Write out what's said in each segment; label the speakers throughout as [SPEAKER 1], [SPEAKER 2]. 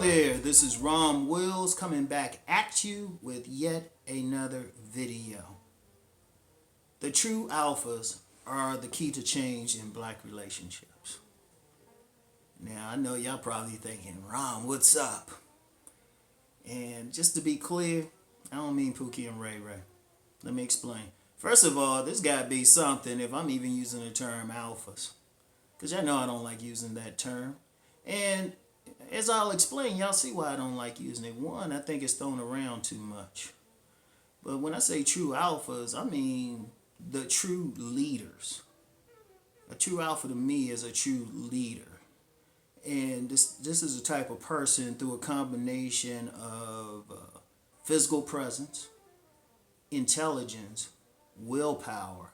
[SPEAKER 1] there, this is Rom Wills coming back at you with yet another video. The true alphas are the key to change in black relationships. Now, I know y'all probably thinking, Rom, what's up? And just to be clear, I don't mean Pookie and Ray Ray. Let me explain. First of all, this gotta be something if I'm even using the term alphas. Because y'all know I don't like using that term. And as I'll explain, y'all see why I don't like using it. One, I think it's thrown around too much. But when I say true alphas, I mean the true leaders. A true alpha to me is a true leader. And this is a type of person through a combination of physical presence, intelligence, willpower,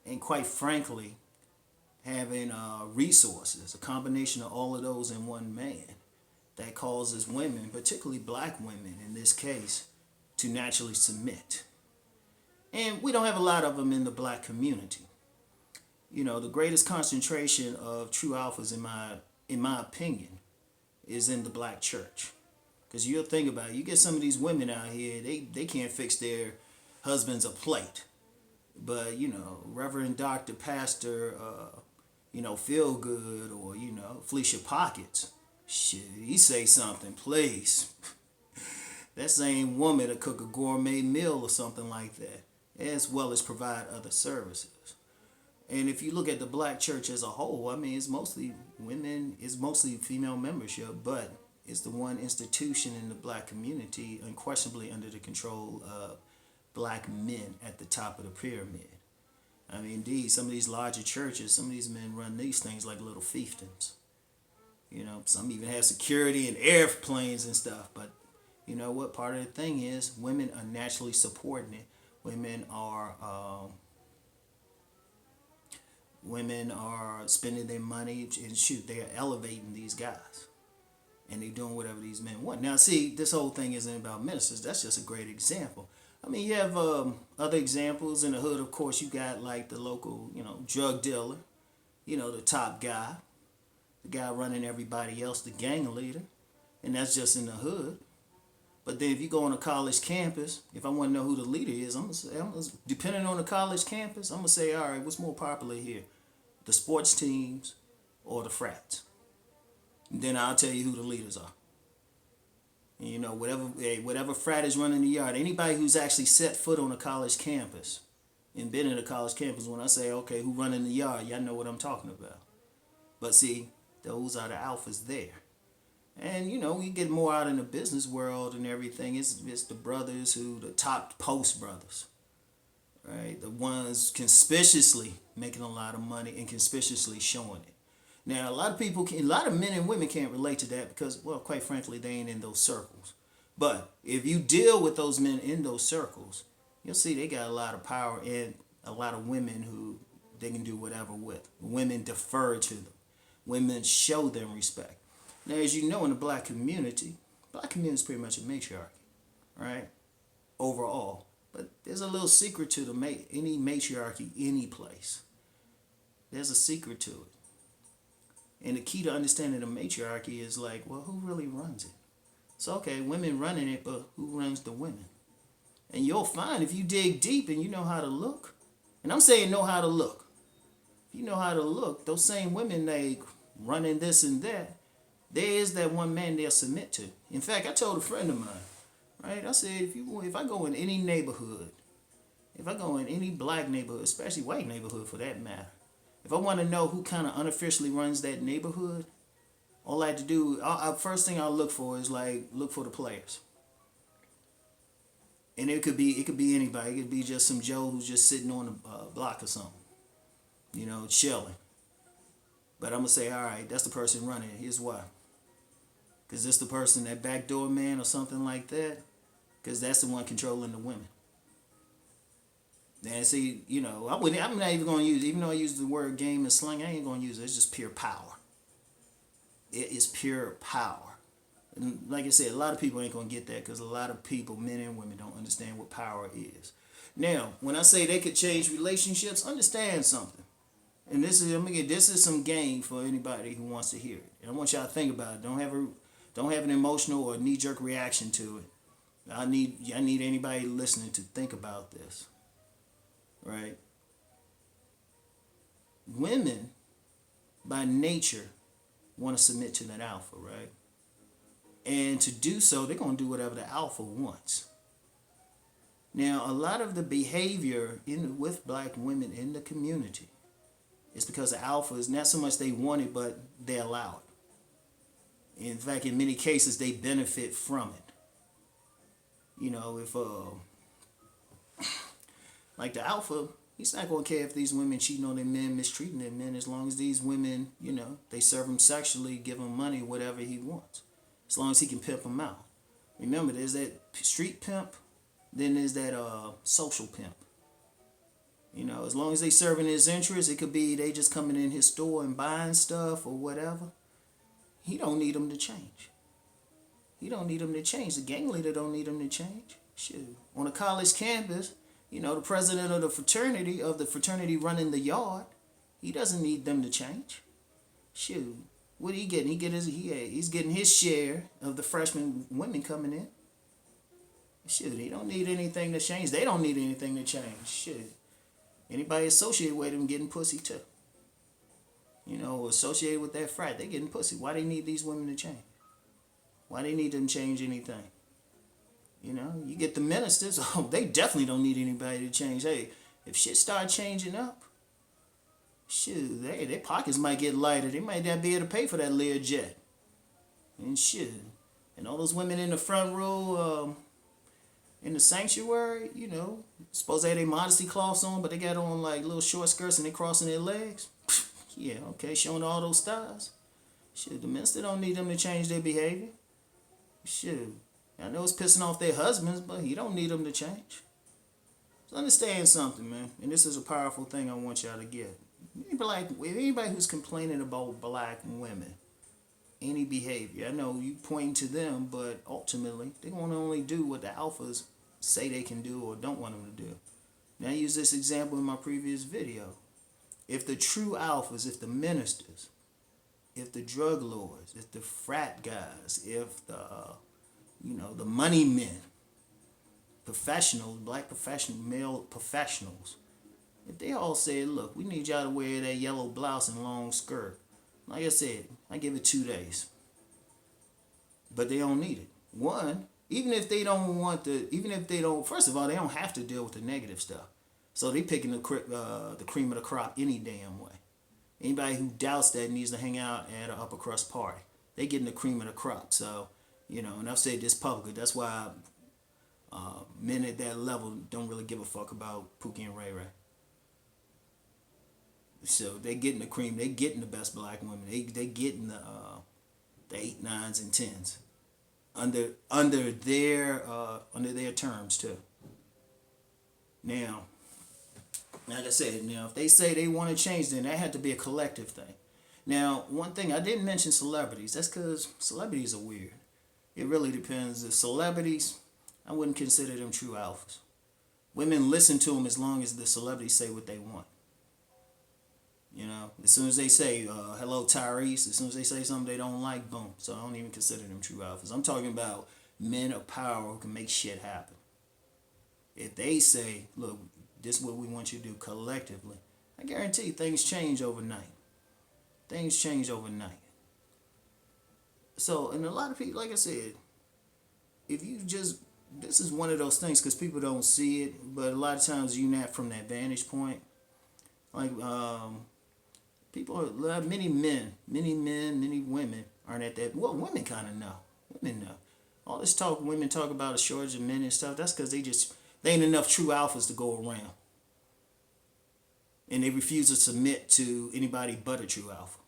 [SPEAKER 1] and quite frankly, having resources, a combination of all of those in one man that causes women, particularly black women in this case, to naturally submit. And we don't have a lot of them in the black community. You know, the greatest concentration of true alphas, in my opinion, is in the black church. Because you'll think about it, you get some of these women out here, they can't fix their husbands a plate. But, you know, Reverend Dr. Pastor, Feel Good, or, Fleece Your Pockets. Shit, he say something, please. That same woman to cook a gourmet meal or something like that, as well as provide other services. And if you look at the black church as a whole, I mean, it's mostly women, it's mostly female membership, but it's the one institution in the black community unquestionably under the control of black men at the top of the pyramid. I mean, indeed, some of these larger churches, some of these men run these things like little fiefdoms. You know, some even have security and airplanes and stuff. But you know what? Part of the thing is women are naturally supporting it. Women are spending their money and shoot, they are elevating these guys. And they're doing whatever these men want. Now, see, this whole thing isn't about ministers. That's just a great example. I mean, you have other examples in the hood. Of course, you got like the local, drug dealer, the top guy, the guy running everybody else, the gang leader, and that's just in the hood. But then if you go on a college campus, if I want to know who the leader is, depending on the college campus, I'm going to say, all right, what's more popular here? The sports teams or the frats? And then I'll tell you who the leaders are. And, whatever frat is running the yard, anybody who's actually set foot on a college campus and been in a college campus, when I say, okay, who running the yard, y'all know what I'm talking about. But see, those are the alphas there. And, we get more out in the business world and everything. It's the brothers the top post brothers, right? The ones conspicuously making a lot of money and conspicuously showing it. Now, a lot of men and women can't relate to that because, well, quite frankly, they ain't in those circles. But if you deal with those men in those circles, you'll see they got a lot of power and a lot of women who they can do whatever with. Women defer to them. Women show them respect. Now, as you know, in the black community is pretty much a matriarchy, right? Overall. But there's a little secret to any matriarchy, any place. There's a secret to it. And the key to understanding the matriarchy is like, well, who really runs it? So, okay, women running it, but who runs the women? And you'll find if you dig deep and you know how to look, and I'm saying know how to look. If you know how to look, those same women, they running this and that, there is that one man they'll submit to. In fact, I told a friend of mine, right? I said, if I go in any neighborhood, if I go in any black neighborhood, especially white neighborhood for that matter, if I want to know who kind of unofficially runs that neighborhood, all I have to do, first thing I'll look for is look for the players. And it could be anybody. It could be just some Joe who's just sitting on a block or something, chilling. But I'm going to say, all right, that's the person running it. Here's why. Because this the person, that backdoor man or something like that, because that's the one controlling the women. And see, I'm not even going to use, even though I use the word game and slang, I ain't going to use it. It's just pure power. It is pure power. And like I said, a lot of people ain't going to get that because a lot of people, men and women, don't understand what power is. Now, when I say they could change relationships, understand something. And this is some game for anybody who wants to hear it. And I want y'all to think about it. Don't have an emotional or knee-jerk reaction to it. I need anybody listening to think about this, right? Women, by nature, want to submit to that alpha, right? And to do so, they're going to do whatever the alpha wants. Now, a lot of the behavior with black women in the community is because the alpha is not so much they want it, but they allow it. In fact, in many cases, they benefit from it. You know, if like the alpha, he's not going to care if these women cheating on their men, mistreating their men, as long as these women, you know, they serve him sexually, give him money, whatever he wants. As long as he can pimp them out. Remember, there's that street pimp, then there's that social pimp. You know, as long as they serving his interests, it could be they just coming in his store and buying stuff or whatever. He don't need them to change. He don't need them to change. The gang leader don't need them to change. Shoot. On a college campus, you know, the president of the fraternity running the yard, he doesn't need them to change. Shoot. What he getting? He's getting his share of the freshman women coming in. Shoot, he don't need anything to change. They don't need anything to change. Shit. Anybody associated with him getting pussy too. You know, associated with that frat, they getting pussy. Why they need these women to change? Why they need them to change anything? You know, you get the ministers, oh, they definitely don't need anybody to change. Hey, if shit start changing up, shoot, their pockets might get lighter. They might not be able to pay for that Learjet. And shit. And all those women in the front row, in the sanctuary, you know, suppose they had their modesty cloths on, but they got on like little short skirts and they crossing their legs. Yeah, okay, showing all those stars. Shit, the minister don't need them to change their behavior. Shit, I know it's pissing off their husbands, but he don't need them to change. So understand something, man, and this is a powerful thing I want y'all to get. Anybody who's complaining about black women, any behavior, I know you pointing to them, but ultimately they want to only do what the alphas say they can do or don't want them to do. Now I use this example in my previous video. If the true alphas, if the ministers, if the drug lords, if the frat guys, if the, you know, the money men, professionals, black professional, male professionals, if they all said, look, we need y'all to wear that yellow blouse and long skirt. Like I said, I give it 2 days. But they don't need it. One, even if they don't, first of all, they don't have to deal with the negative stuff. So they picking the cream of the crop any damn way. Anybody who doubts that needs to hang out at an upper crust party. They getting the cream of the crop. So, you know, and I've said this publicly. That's why men at that level don't really give a fuck about Pookie and Ray Ray. So they getting the cream. They getting the best black women. They getting the 8, 9s, and 10s under their terms too. Now, like I said, if they say they want to change, then that had to be a collective thing. Now, one thing I didn't mention celebrities. That's because celebrities are weird. It really depends. The celebrities, I wouldn't consider them true alphas. Women listen to them as long as the celebrities say what they want. You know, as soon as they say, hello Tyrese, as soon as they say something they don't like, boom. So I don't even consider them true alphas. I'm talking about men of power who can make shit happen. If they say, look, this is what we want you to do collectively, I guarantee things change overnight. Things change overnight. So, and a lot of people, like I said, if you just, this is one of those things because people don't see it, but a lot of times you're not from that vantage point. Like, many men, many women aren't at that. Well, women kind of know. Women know. All this talk women talk about a shortage of men and stuff, that's because they ain't enough true alphas to go around. And they refuse to submit to anybody but a true alpha.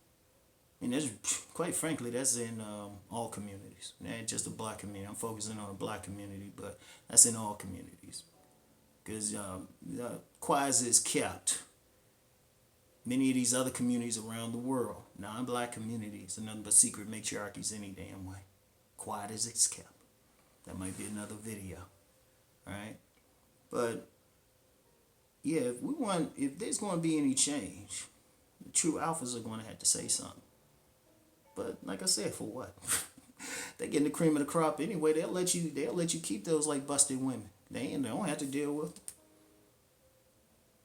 [SPEAKER 1] And that's, quite frankly, that's in all communities. Not just the black community. I'm focusing on the black community, but that's in all communities. Because Quaz is kept. Many of these other communities around the world, non-black communities, are nothing but secret matriarchies any damn way. Quiet as it's kept. That might be another video. Alright? But, yeah, if there's going to be any change, the true alphas are going to have to say something. But, like I said, for what? They getting the cream of the crop anyway. They'll let you keep those like busted women. They don't have to deal with them.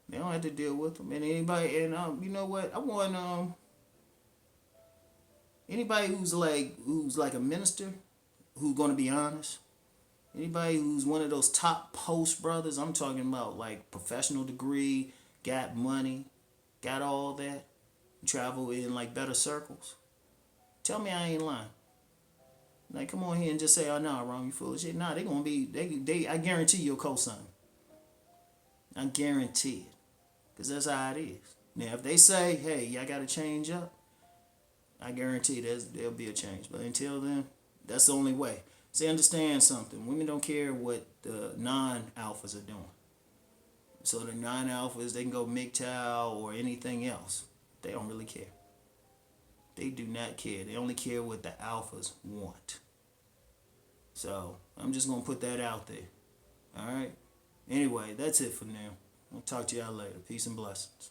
[SPEAKER 1] They don't have to deal with them. And anybody, and you know what? I want anybody who's like a minister, who's gonna be honest. Anybody who's one of those top post brothers, I'm talking about like professional degree, got money, got all that, travel in like better circles. Tell me I ain't lying. Like, come on here and just say, "Oh no, Rom, you full of shit." Nah, they gonna be they. I guarantee you'll co-sign. I guarantee it, cause that's how it is. Now, if they say, "Hey, y'all gotta change up," I guarantee there'll be a change. But until then, that's the only way. See, understand something. Women don't care what the non-alphas are doing. So the non-alphas, they can go MGTOW or anything else. They don't really care. They do not care. They only care what the alphas want. So I'm just gonna put that out there. All right. Anyway, that's it for now. I'll talk to y'all later. Peace and blessings.